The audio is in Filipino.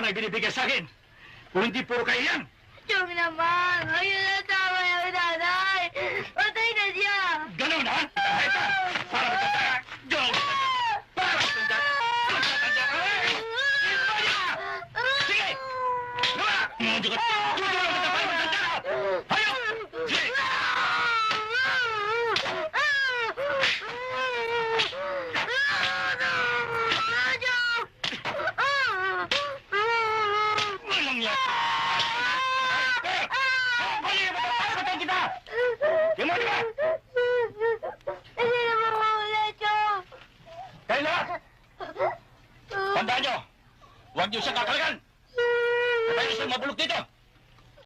sana ibinibigay sa akin. Kung hindi puro kayo yan. Chong naman, ayun na tama yung nanay. Patay na siya. Ganun, ha? Ito, para magtanda. Diyong para magtanda. Magtanda. Ay! Ito niya! Sige! Luma! Hindi ko. Tutulong kita para magtanda. Hayo! Sige! Walang yan! Gimana ba? Hindi na mawala, Chong. Kayo lahat! Tandaan nyo! Huwag nyo siya kakalagan! At tayo siya mabulok dito!